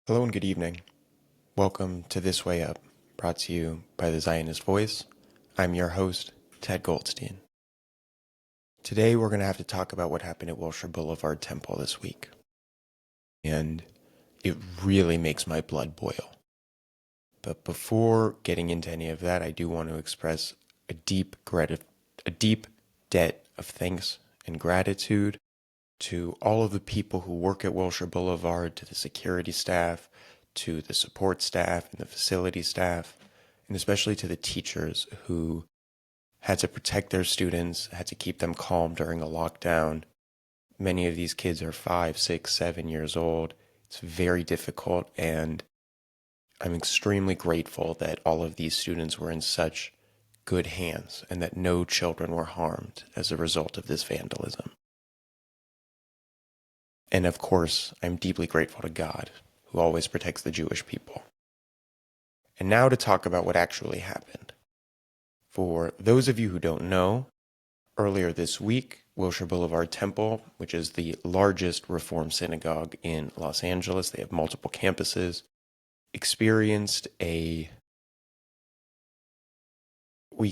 Hello and good evening. Welcome to This Way Up, brought to you by the Zionist Voice. I'm your host, Ted Goldstein. Today we're going to have to talk about what happened at Wilshire Boulevard Temple this week. And it really makes my blood boil. But before getting into any of that, I do want to express a deep debt of thanks and gratitude to all of the people who work at Wilshire Boulevard, to the security staff, to the support staff and the facility staff, and especially to the teachers who had to protect their students, had to keep them calm during a lockdown. Many of these kids are 5, 6, 7 years old. It's very difficult, and I'm extremely grateful that all of these students were in such good hands and that no children were harmed as a result of this vandalism. And of course, I'm deeply grateful to God, who always protects the Jewish people. And now to talk about what actually happened. For those of you who don't know, earlier this week, Wilshire Boulevard Temple, which is the largest Reform synagogue in Los Angeles, they have multiple campuses, experienced we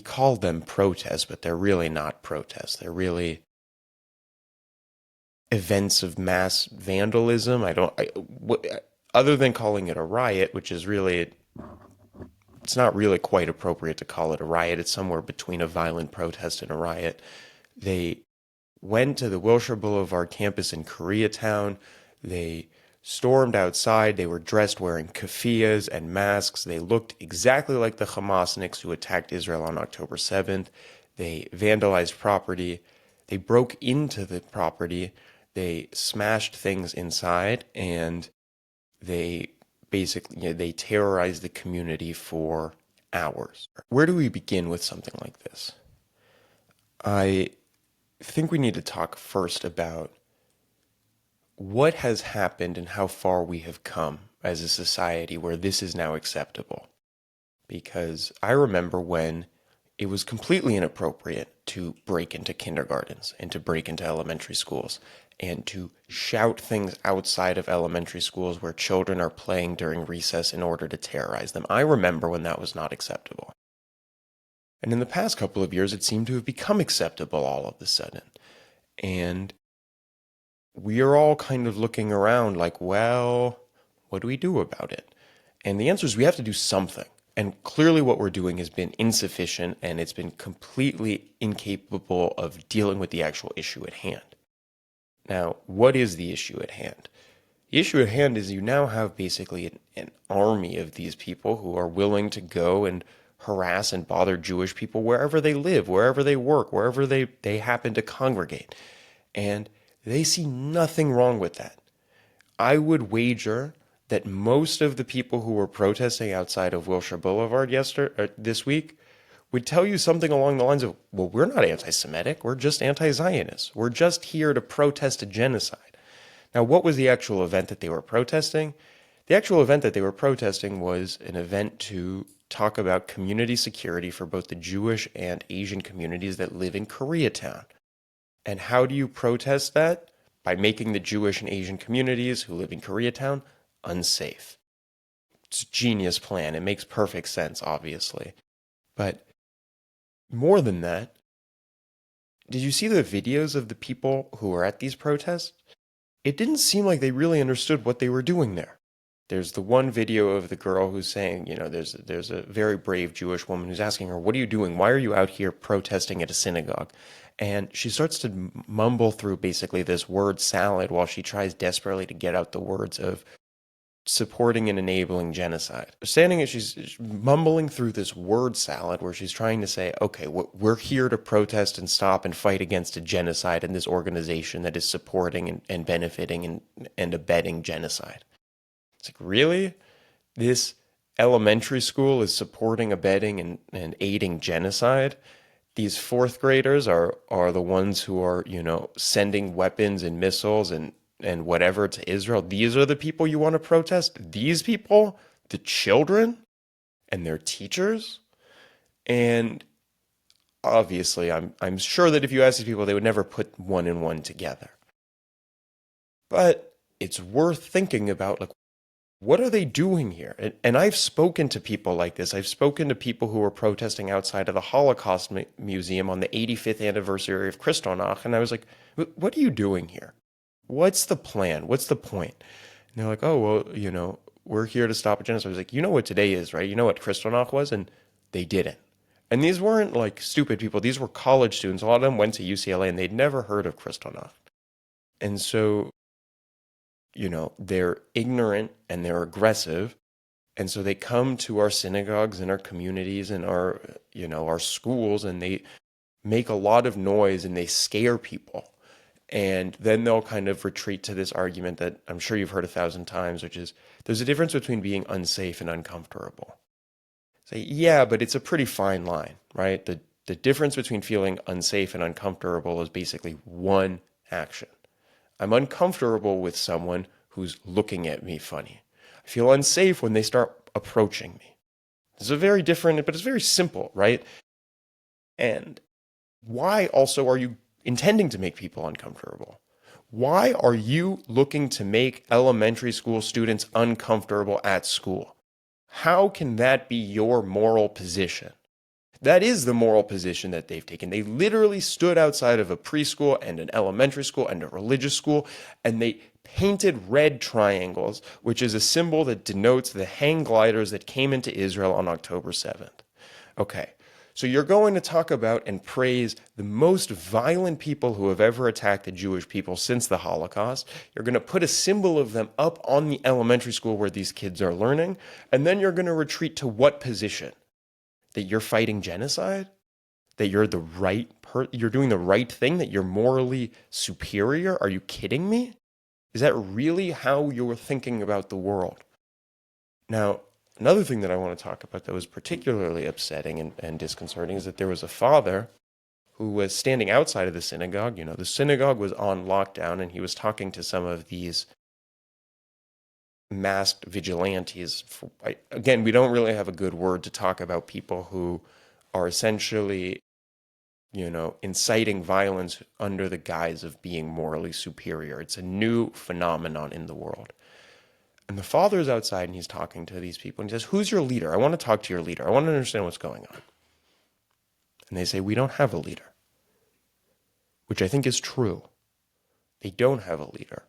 call them protests, but they're really not protests. They're really events of mass vandalism. Other than calling it a riot, which is really, it's not really quite appropriate to call it a riot. It's somewhere between a violent protest and a riot. They went to the Wilshire Boulevard campus in Koreatown. They stormed outside. They were dressed wearing keffiyehs and masks. They looked exactly like the Hamasniks who attacked Israel on October 7th. They vandalized property. They broke into the property. They smashed things inside, and they basically, they terrorized the community for hours. Where do we begin with something like this? I think we need to talk first about what has happened and how far we have come as a society where this is now acceptable. Because I remember when it was completely inappropriate to break into kindergartens and to break into elementary schools and to shout things outside of elementary schools where children are playing during recess in order to terrorize them. I remember when that was not acceptable. And in the past couple of years, it seemed to have become acceptable all of a sudden. And we are all kind of looking around like, well, what do we do about it? And the answer is we have to do something. And clearly what we're doing has been insufficient, and it's been completely incapable of dealing with the actual issue at hand. Now, what is the issue at hand? The issue at hand is you now have basically an army of these people who are willing to go and harass and bother Jewish people wherever they live, wherever they work, wherever they happen to congregate. And they see nothing wrong with that. I would wager that most of the people who were protesting outside of Wilshire Boulevard this week would tell you something along the lines of, well, we're not anti-Semitic, we're just anti-Zionists. We're just here to protest a genocide. Now, what was the actual event that they were protesting? The actual event that they were protesting was an event to talk about community security for both the Jewish and Asian communities that live in Koreatown. And how do you protest that? By making the Jewish and Asian communities who live in Koreatown unsafe. It's a genius plan. It makes perfect sense, obviously. But more than that, did you see the videos of the people who were at these protests? It didn't seem like they really understood what they were doing there. There's the one video of the girl who's saying, there's a very brave Jewish woman who's asking her, what are you doing? Why are you out here protesting at a synagogue? And she starts to mumble through basically this word salad while she tries desperately to get out the words of supporting and enabling genocide. She's mumbling through this word salad where she's trying to say, okay, we're here to protest and stop and fight against a genocide and this organization that is supporting and benefiting and abetting genocide. It's like, really? This elementary school is supporting, abetting, and aiding genocide? These fourth graders are the ones who are, sending weapons and missiles and whatever to Israel. These are the people you want to protest? These people? The children? And their teachers? And obviously, I'm sure that if you ask these people, they would never put one and one together. But it's worth thinking about, like, what are they doing here? And I've spoken to people like this. I've spoken to people who were protesting outside of the Holocaust Museum on the 85th anniversary of Kristallnacht. And I was like, what are you doing here? What's the plan? What's the point? And they're like, oh, well, we're here to stop a genocide. I was like, you know what today is, right? You know what Kristallnacht was? And they didn't. And these weren't like stupid people. These were college students. A lot of them went to UCLA and they'd never heard of Kristallnacht. And so, they're ignorant and they're aggressive. And so they come to our synagogues and our communities and our schools, and they make a lot of noise and they scare people. And then they'll kind of retreat to this argument that I'm sure you've heard 1,000 times, which is there's a difference between being unsafe and uncomfortable. Say, yeah, but it's a pretty fine line, right? The difference between feeling unsafe and uncomfortable is basically one action. I'm uncomfortable with someone who's looking at me funny. I feel unsafe when they start approaching me. This is very different, but it's very simple, right? And why also are you intending to make people uncomfortable? Why are you looking to make elementary school students uncomfortable at school? How can that be your moral position? That is the moral position that they've taken. They literally stood outside of a preschool and an elementary school and a religious school, and they painted red triangles, which is a symbol that denotes the hang gliders that came into Israel on October 7th. Okay, so you're going to talk about and praise the most violent people who have ever attacked the Jewish people since the Holocaust. You're going to put a symbol of them up on the elementary school where these kids are learning, and then you're going to retreat to what position? That you're fighting genocide? That you're you're doing the right thing? That you're morally superior? Are you kidding me? Is that really how you're thinking about the world? Now, another thing that I want to talk about that was particularly upsetting and disconcerting is that there was a father who was standing outside of the synagogue. The synagogue was on lockdown, and he was talking to some of these masked vigilantes. Again, we don't really have a good word to talk about people who are essentially, inciting violence under the guise of being morally superior. It's a new phenomenon in the world. And the father's outside and he's talking to these people and he says, who's your leader? I want to talk to your leader. I want to understand what's going on. And they say, we don't have a leader, which I think is true. They don't have a leader.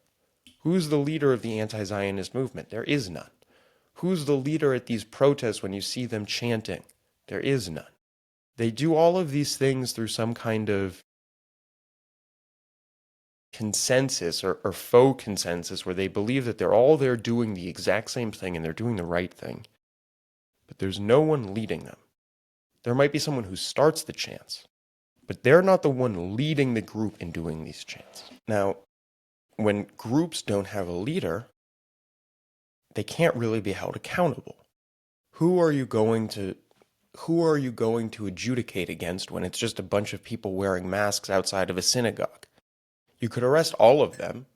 Who's the leader of the anti-Zionist movement? There is none. Who's the leader at these protests when you see them chanting? There is none. They do all of these things through some kind of consensus or faux consensus where they believe that they're doing the exact same thing and they're doing the right thing. But there's no one leading them. There might be someone who starts the chants, but they're not the one leading the group in doing these chants. Now, when groups don't have a leader, they can't really be held accountable. Who are you going to adjudicate against when it's just a bunch of people wearing masks outside of a synagogue? You could arrest all of them.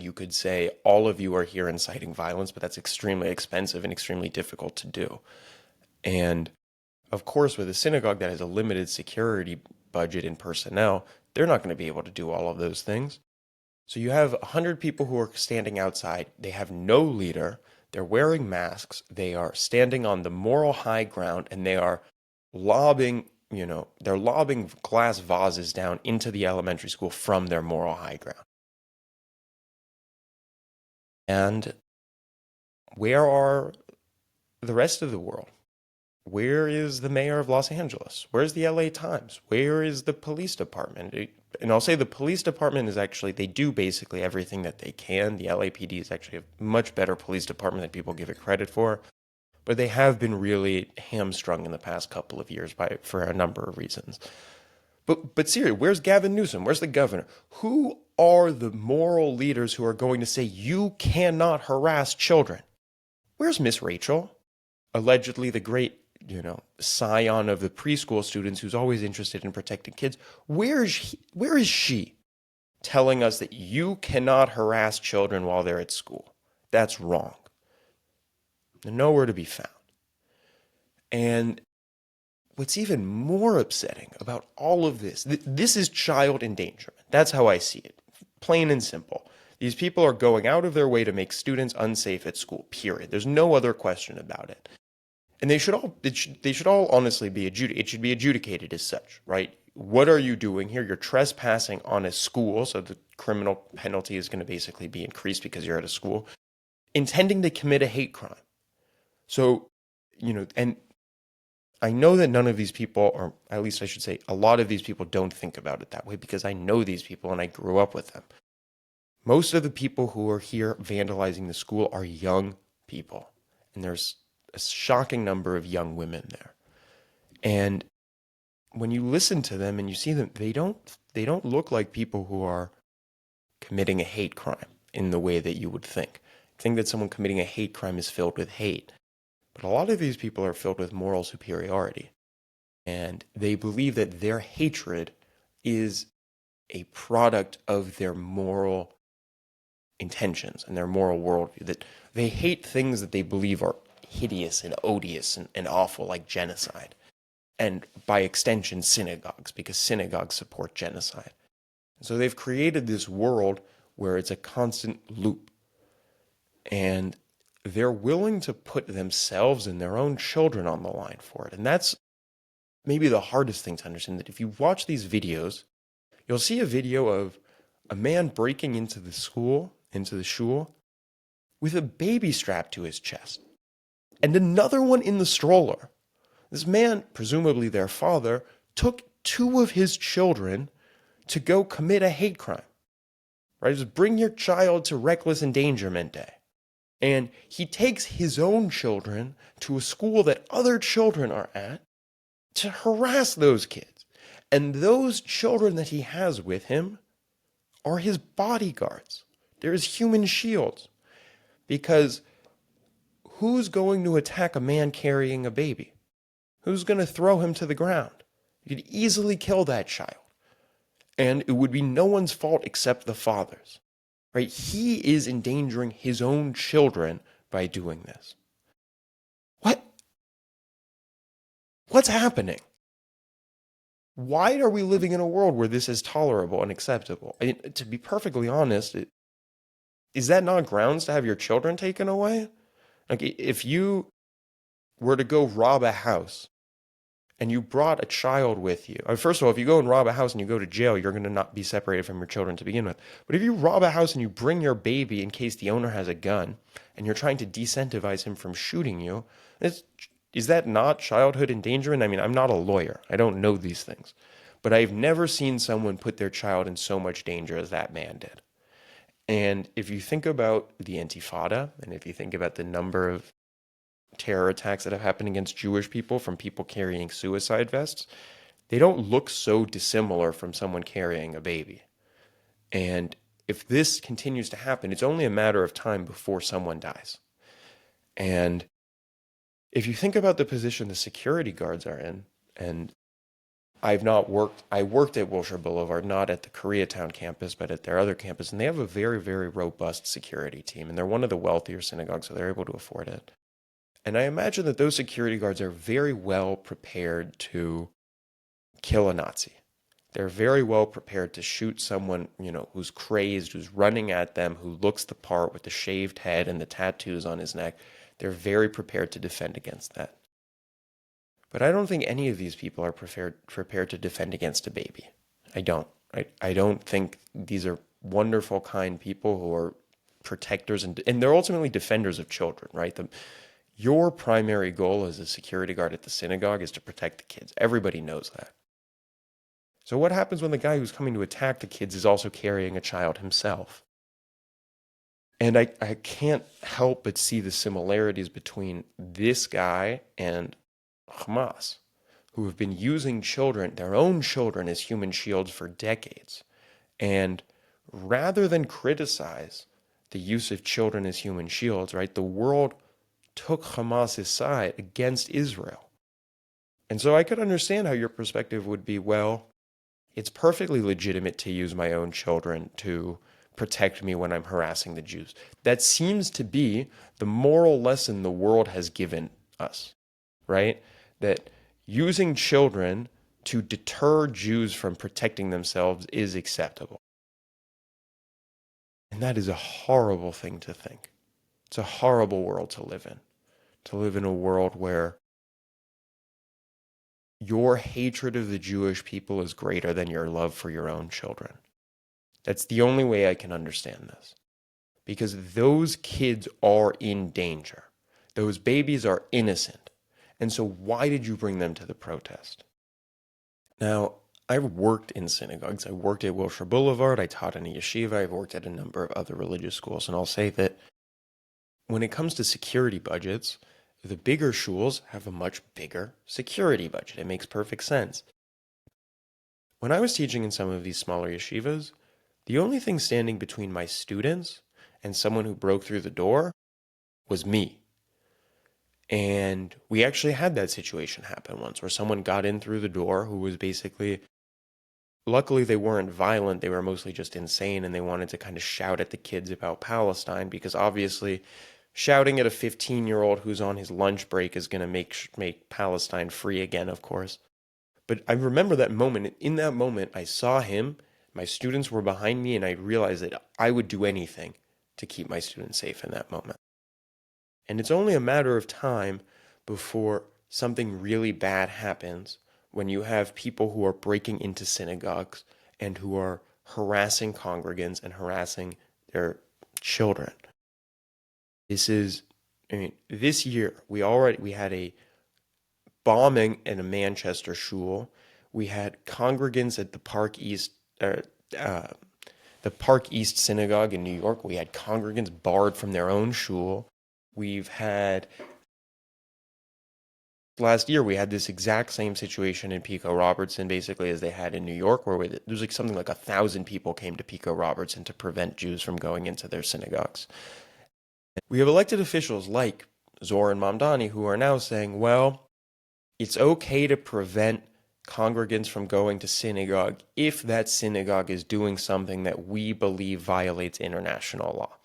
You could say, all of you are here inciting violence, but that's extremely expensive and extremely difficult to do. And of course, with a synagogue that has a limited security budget and personnel, they're not going to be able to do all of those things. So you have 100 people who are standing outside. They have no leader. They're wearing masks. They are standing on the moral high ground, and they are lobbing glass vases down into the elementary school from their moral high ground. And where are the rest of the world? Where is the mayor of Los Angeles? Where's the LA Times? Where is the police department? And I'll say the police department is actually, they do basically everything that they can. The LAPD is actually a much better police department than people give it credit for. But they have been really hamstrung in the past couple of years for a number of reasons. But seriously, where's Gavin Newsom? Where's the governor? Who are the moral leaders who are going to say you cannot harass children? Where's Miss Rachel? Allegedly the great, scion of the preschool students who's always interested in protecting kids. Where is she telling us that you cannot harass children while they're at school? That's wrong. They're nowhere to be found. And what's even more upsetting about all of this, this is child endangerment. That's how I see it. Plain and simple. These people are going out of their way to make students unsafe at school, period. There's no other question about it. And they should all honestly be it should be adjudicated as such, right? What are you doing here? You're trespassing on a school, so the criminal penalty is going to basically be increased because you're at a school, intending to commit a hate crime. So, and I know that none of these people, or at least I should say, a lot of these people don't think about it that way because I know these people and I grew up with them. Most of the people who are here vandalizing the school are young people, and there's a shocking number of young women there. And when you listen to them and you see them, they don't look like people who are committing a hate crime in the way that you would think. Think that someone committing a hate crime is filled with hate. But a lot of these people are filled with moral superiority. And they believe that their hatred is a product of their moral intentions and their moral worldview. That they hate things that they believe are hideous and odious and awful, like genocide. And by extension, synagogues, because synagogues support genocide. So they've created this world where it's a constant loop. And they're willing to put themselves and their own children on the line for it. And that's maybe the hardest thing to understand, that if you watch these videos, you'll see a video of a man breaking into the shul, with a baby strapped to his chest. And another one in the stroller. This man, presumably their father, took two of his children to go commit a hate crime. Right? Just bring your child to reckless endangerment day. And he takes his own children to a school that other children are at to harass those kids. And those children that he has with him are his bodyguards. They're his human shields. Because who's going to attack a man carrying a baby? Who's going to throw him to the ground? You could easily kill that child. And it would be no one's fault except the father's. Right? He is endangering his own children by doing this. What's happening? Why are we living in a world where this is tolerable and acceptable? I mean, to be perfectly honest, is that not grounds to have your children taken away? Like, if you were to go rob a house and you brought a child with you, first of all, if you go and rob a house and you go to jail, you're going to not be separated from your children to begin with. But if you rob a house and you bring your baby in case the owner has a gun and you're trying to decentivize him from shooting you, is that not childhood endangerment? I mean, I'm not a lawyer. I don't know these things. But I've never seen someone put their child in so much danger as that man did. And if you think about the Intifada, and if you think about the number of terror attacks that have happened against Jewish people from people carrying suicide vests, they don't look so dissimilar from someone carrying a baby. And if this continues to happen, it's only a matter of time before someone dies. And if you think about the position the security guards are in, and I worked at Wilshire Boulevard, not at the Koreatown campus, but at their other campus, and they have a very, very robust security team, and they're one of the wealthier synagogues, so they're able to afford it. And I imagine that those security guards are very well prepared to kill a Nazi. They're very well prepared to shoot someone, who's crazed, who's running at them, who looks the part with the shaved head and the tattoos on his neck. They're very prepared to defend against that. But I don't think any of these people are prepared to defend against a baby. I don't. I don't think these are wonderful, kind people who are protectors, and they're ultimately defenders of children, right? Your primary goal as a security guard at the synagogue is to protect the kids. Everybody knows that. So what happens when the guy who's coming to attack the kids is also carrying a child himself? And I can't help but see the similarities between this guy and Hamas, who have been using children, their own children, as human shields for decades. And rather than criticize the use of children as human shields, right, the world took Hamas's side against Israel. And so I could understand how your perspective would be, well, it's perfectly legitimate to use my own children to protect me when I'm harassing the Jews. That seems to be the moral lesson the world has given us, right? That using children to deter Jews from protecting themselves is acceptable. And that is a horrible thing to think. It's a horrible world to live in a world where your hatred of the Jewish people is greater than your love for your own children. That's the only way I can understand this. Because those kids are in danger. Those babies are innocent. And so why did you bring them to the protest? Now, I've worked in synagogues. I worked at Wilshire Boulevard. I taught in a yeshiva. I've worked at a number of other religious schools. And I'll say that when it comes to security budgets, the bigger shuls have a much bigger security budget. It makes perfect sense. When I was teaching in some of these smaller yeshivas, the only thing standing between my students and someone who broke through the door was me. And we actually had that situation happen once where someone got in through the door who was basically, luckily they weren't violent, they were mostly just insane, and they wanted to kind of shout at the kids about Palestine, because obviously shouting at a 15-year-old who's on his lunch break is going to make Palestine free again, of course. But I remember that moment. In that moment, I saw him, my students were behind me, and I realized that I would do anything to keep my students safe in that moment. And it's only a matter of time before something really bad happens when you have people who are breaking into synagogues and who are harassing congregants and harassing their children. This year we had a bombing in a Manchester shul. We had congregants at the Park East Synagogue in New York. We had congregants barred from their own shul. Last year we had this exact same situation in Pico Robertson, basically, as they had in New York, where there's something like 1,000 people came to Pico Robertson to prevent Jews from going into their synagogues. We have elected officials like Zoran Mamdani who are now saying, well, it's okay to prevent congregants from going to synagogue if that synagogue is doing something that we believe violates international law.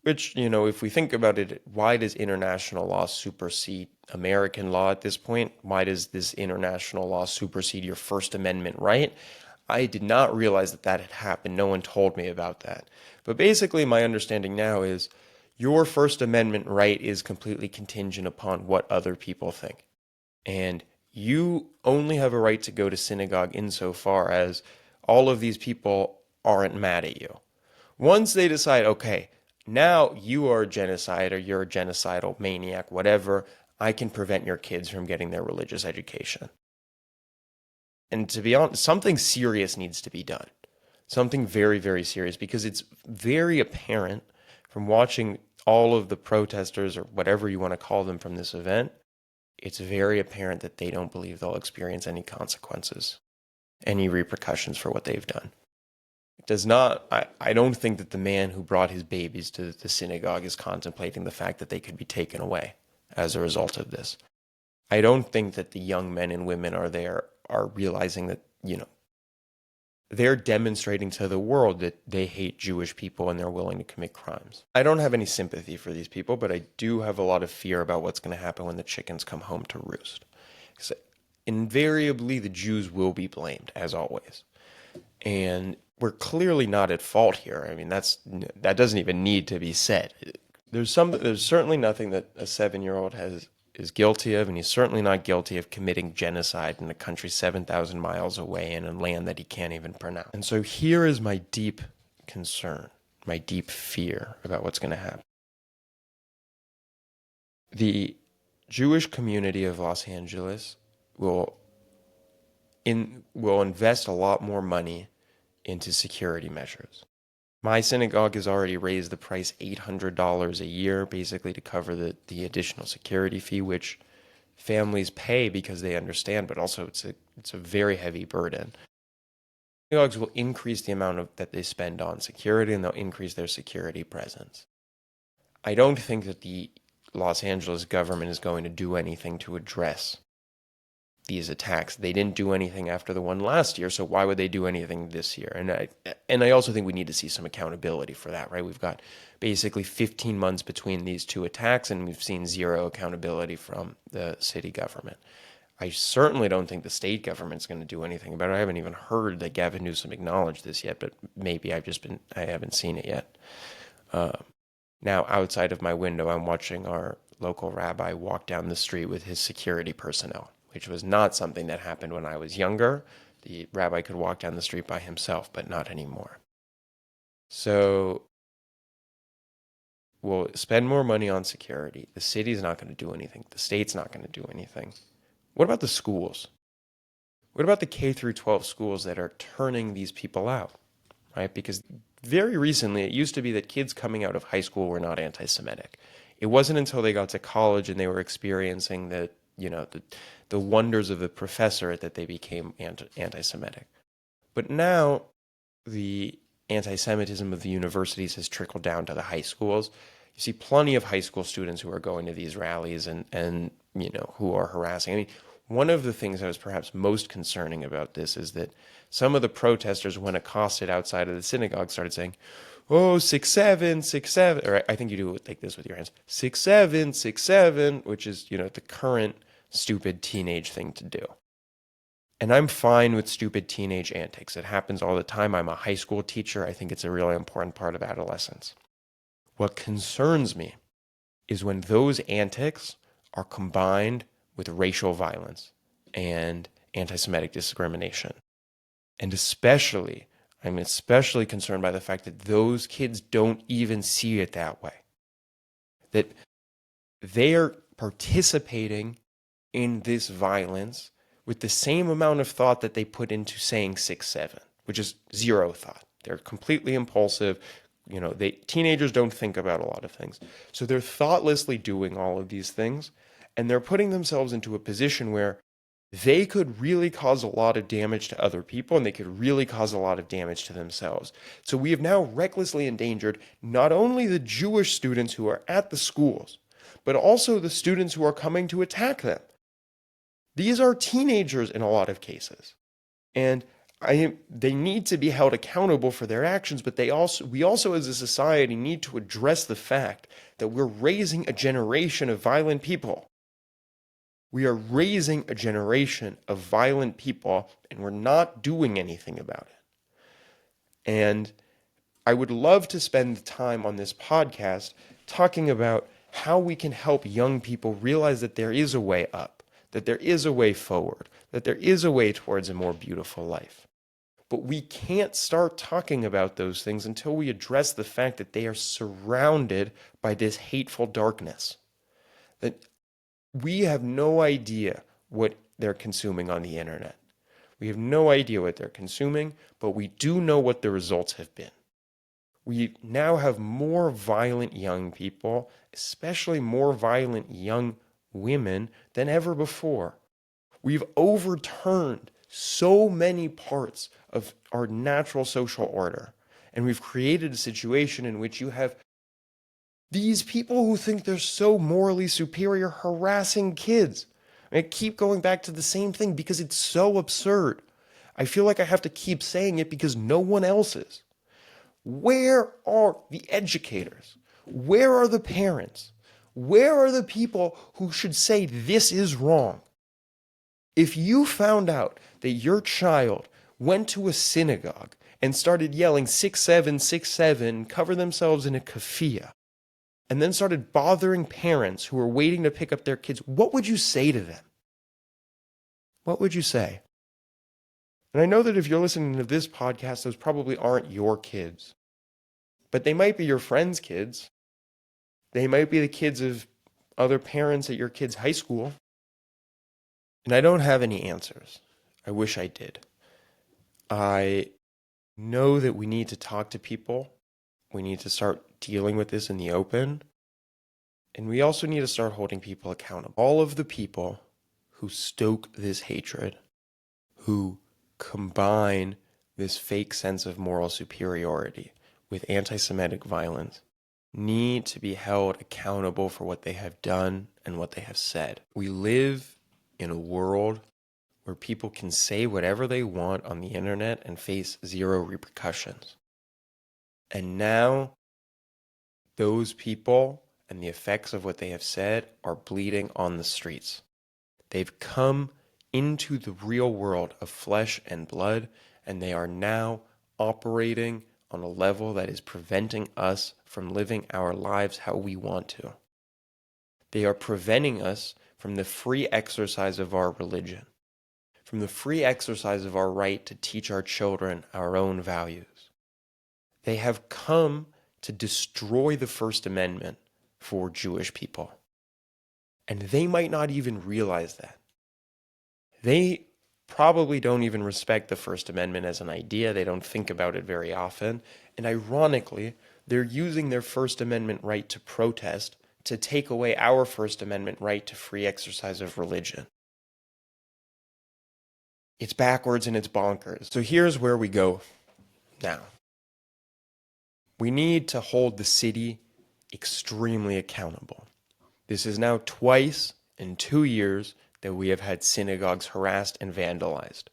Which, if we think about it, why does international law supersede American law at this point? Why does this international law supersede your First Amendment right? I did not realize that had happened. No one told me about that. But basically, my understanding now is your First Amendment right is completely contingent upon what other people think. And you only have a right to go to synagogue insofar as all of these people aren't mad at you. Once they decide, okay, now you are a genocide or you're a genocidal maniac, whatever, I can prevent your kids from getting their religious education. And to be honest, something serious needs to be done. Something very, very serious, because it's very apparent from watching all of the protesters, or whatever you want to call them, from this event, it's very apparent that they don't believe they'll experience any consequences, any repercussions for what they've done. I don't think that the man who brought his babies to the synagogue is contemplating the fact that they could be taken away as a result of this. I don't think that the young men and women are realizing that, they're demonstrating to the world that they hate Jewish people and they're willing to commit crimes. I don't have any sympathy for these people, but I do have a lot of fear about what's going to happen when the chickens come home to roost. Because invariably, the Jews will be blamed, as always. And we're clearly not at fault here. I mean, that doesn't even need to be said. There's certainly nothing that a 7-year-old is guilty of, and he's certainly not guilty of committing genocide in a country 7,000 miles away in a land that he can't even pronounce. And so here is my deep concern, my deep fear about what's going to happen. The Jewish community of Los Angeles will invest a lot more money into security measures. My synagogue has already raised the price $800 a year, basically to cover the additional security fee, which families pay because they understand, but also it's a very heavy burden. Synagogues will increase the amount that they spend on security, and they'll increase their security presence. I don't think that the Los Angeles government is going to do anything to address these attacks. They didn't do anything after the one last year, so why would they do anything this year? And I also think we need to see some accountability for that, right? We've got basically 15 months between these two attacks, and we've seen zero accountability from the city government. I certainly don't think the state government's going to do anything about it. I haven't even heard that Gavin Newsom acknowledged this yet, but maybe I haven't seen it yet. Now, outside of my window, I'm watching our local rabbi walk down the street with his security personnel, which was not something that happened when I was younger. The rabbi could walk down the street by himself, but not anymore. So we'll spend more money on security. The city's not going to do anything. The state's not going to do anything. What about the schools? What about the K through 12 schools that are turning these people out, right? Because very recently, it used to be that kids coming out of high school were not anti-Semitic. It wasn't until they got to college and they were experiencing the wonders of the professorate that they became anti-Semitic. But now the anti-Semitism of the universities has trickled down to the high schools. You see plenty of high school students who are going to these rallies and who are harassing. I mean, one of the things that was perhaps most concerning about this is that some of the protesters, when accosted outside of the synagogue, started saying, "Oh, 6'7", 6'7", or I think you do it like this with your hands, 6'7", 6'7", which is, the current stupid teenage thing to do. And I'm fine with stupid teenage antics. It happens all the time. I'm a high school teacher. I think it's a really important part of adolescence. What concerns me is when those antics are combined with racial violence and anti-Semitic discrimination. And I'm especially concerned by the fact that those kids don't even see it that way. That they are participating in this violence with the same amount of thought that they put into saying 6'7", which is zero thought. They're completely impulsive. Teenagers don't think about a lot of things. So they're thoughtlessly doing all of these things, and they're putting themselves into a position where they could really cause a lot of damage to other people, and they could really cause a lot of damage to themselves. So we have now recklessly endangered not only the Jewish students who are at the schools, but also the students who are coming to attack them. These are teenagers in a lot of cases, and they need to be held accountable for their actions, but we also as a society need to address the fact that we're raising a generation of violent people. We are raising a generation of violent people, and we're not doing anything about it. And I would love to spend time on this podcast talking about how we can help young people realize that there is a way up, that there is a way forward, that there is a way towards a more beautiful life. But we can't start talking about those things until we address the fact that they are surrounded by this hateful darkness. That we have no idea what they're consuming on the internet. We have no idea what they're consuming, but we do know what the results have been. We now have more violent young people, especially more violent young women than ever before. We've overturned so many parts of our natural social order, and we've created a situation in which you have these people who think they're so morally superior harassing kids. I keep going back to the same thing because it's so absurd. I feel like I have to keep saying it because no one else is. Where are the educators? Where are the parents? Where are the people who should say this is wrong? If you found out that your child went to a synagogue and started yelling 6'7", 6'7", cover themselves in a keffiyeh, and then started bothering parents who were waiting to pick up their kids, what would you say to them? What would you say? And I know that if you're listening to this podcast, those probably aren't your kids. But they might be your friends' kids. They might be the kids of other parents at your kids' high school. And I don't have any answers. I wish I did. I know that we need to talk to people. We need to start dealing with this in the open. And we also need to start holding people accountable. All of the people who stoke this hatred, who combine this fake sense of moral superiority with anti-Semitic violence, need to be held accountable for what they have done and what they have said. We live in a world where people can say whatever they want on the internet and face zero repercussions. And now, those people and the effects of what they have said are bleeding on the streets. They've come into the real world of flesh and blood, and they are now operating on a level that is preventing us from living our lives how we want to. They are preventing us from the free exercise of our religion, from the free exercise of our right to teach our children our own values. They have come to destroy the First Amendment for Jewish people. And they might not even realize that. They probably don't even respect the First Amendment as an idea. They don't think about it very often. And ironically, they're using their First Amendment right to protest to take away our First Amendment right to free exercise of religion. It's backwards and it's bonkers. So here's where we go now. We need to hold the city extremely accountable. This is now twice in 2 years that we have had synagogues harassed and vandalized.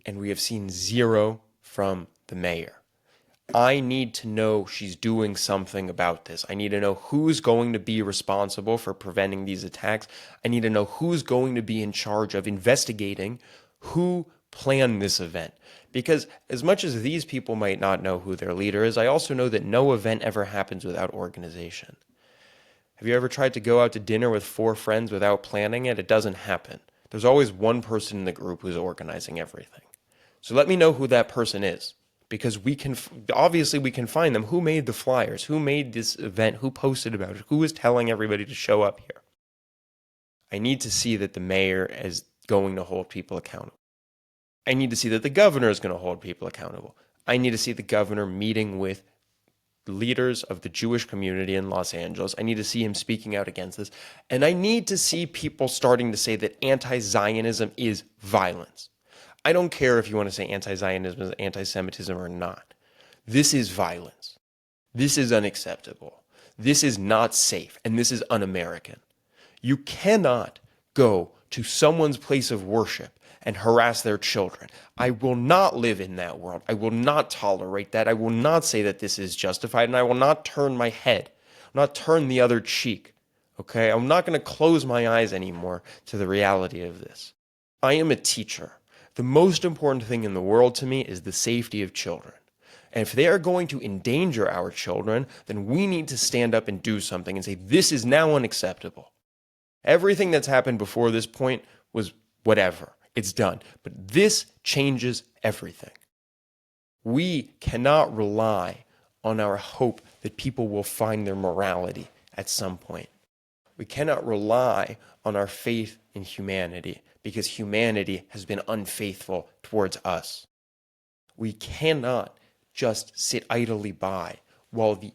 And we have seen zero from the mayor. I need to know she's doing something about this. I need to know who's going to be responsible for preventing these attacks. I need to know who's going to be in charge of investigating who planned this event. Because as much as these people might not know who their leader is, I also know that no event ever happens without organization. Have you ever tried to go out to dinner with 4 friends without planning it? It doesn't happen. There's always one person in the group who's organizing everything. So let me know who that person is, because we can find them. Who made the flyers? Who made this event? Who posted about it? Who is telling everybody to show up here? I need to see that the mayor is going to hold people accountable. I need to see that the governor is going to hold people accountable. I need to see the governor meeting with leaders of the Jewish community in Los Angeles. I need to see him speaking out against this. And I need to see people starting to say that anti-Zionism is violence. I don't care if you want to say anti-Zionism is anti-Semitism or not. This is violence. This is unacceptable. This is not safe. And this is un-American. You cannot go to someone's place of worship and harass their children. I will not live in that world. I will not tolerate that. I will not say that this is justified, and I will not turn my head, not turn the other cheek. Okay? I'm not going to close my eyes anymore to the reality of this. I am a teacher. The most important thing in the world to me is the safety of children. And if they are going to endanger our children, then we need to stand up and do something and say, this is now unacceptable. Everything that's happened before this point was whatever. It's done. But this changes everything. We cannot rely on our hope that people will find their morality at some point. We cannot rely on our faith in humanity because humanity has been unfaithful towards us. We cannot just sit idly by while the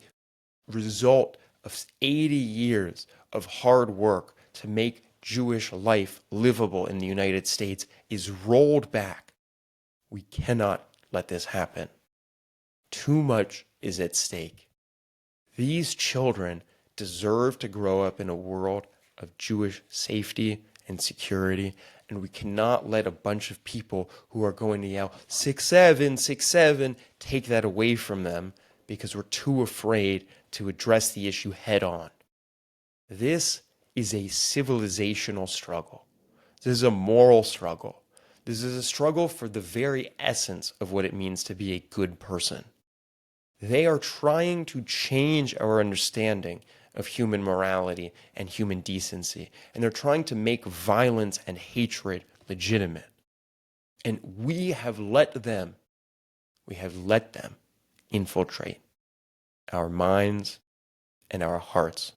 result of 80 years of hard work to make Jewish life livable in the United States is rolled back. We cannot let this happen. Too much is at stake. These children deserve to grow up in a world of Jewish safety and security, and we cannot let a bunch of people who are going to yell 6-7, 6-7, take that away from them because we're too afraid to address the issue head on. This is a civilizational struggle. This is a moral struggle. This is a struggle for the very essence of what it means to be a good person. They are trying to change our understanding of human morality and human decency, and they're trying to make violence and hatred legitimate. And we have let them infiltrate our minds and our hearts.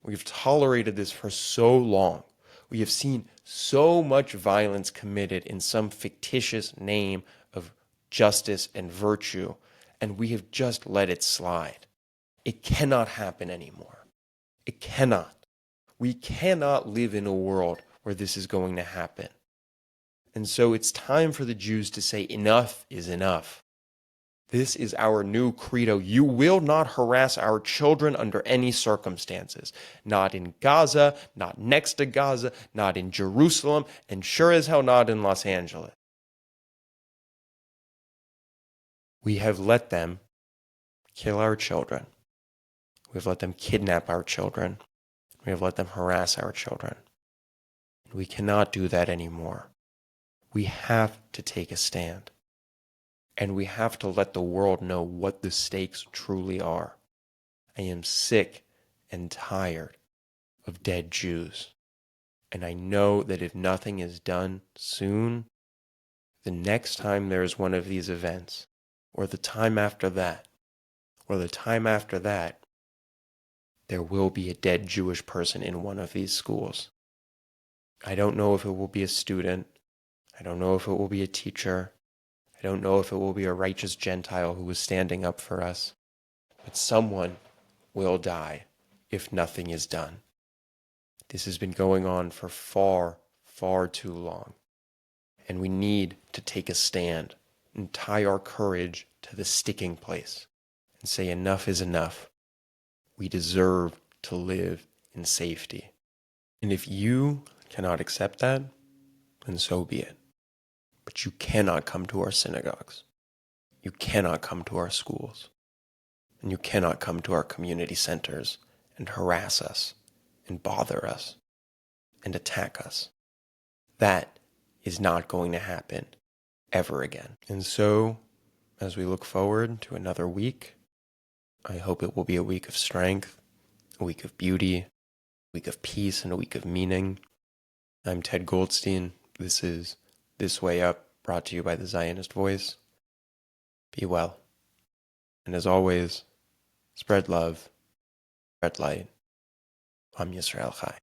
We've tolerated this for so long. We have seen so much violence committed in some fictitious name of justice and virtue, and we have just let it slide. It cannot happen anymore. It cannot. We cannot live in a world where this is going to happen. And so it's time for the Jews to say enough is enough. This is our new credo. You will not harass our children under any circumstances. Not in Gaza, not next to Gaza, not in Jerusalem, and sure as hell not in Los Angeles. We have let them kill our children. We have let them kidnap our children. We have let them harass our children. We cannot do that anymore. We have to take a stand. And we have to let the world know what the stakes truly are. I am sick and tired of dead Jews. And I know that if nothing is done soon, the next time there is one of these events, or the time after that, or the time after that, there will be a dead Jewish person in one of these schools. I don't know if it will be a student. I don't know if it will be a teacher. I don't know if it will be a righteous Gentile who is standing up for us. But someone will die if nothing is done. This has been going on for far, far too long. And we need to take a stand and tie our courage to the sticking place and say enough is enough. We deserve to live in safety. And if you cannot accept that, then so be it. But you cannot come to our synagogues. You cannot come to our schools. And you cannot come to our community centers and harass us and bother us and attack us. That is not going to happen ever again. And so, as we look forward to another week, I hope it will be a week of strength, a week of beauty, a week of peace, and a week of meaning. I'm Ted Goldstein. This is This Way Up, brought to you by the Zionist Voice. Be well. And as always, spread love, spread light. Am Yisrael Chai.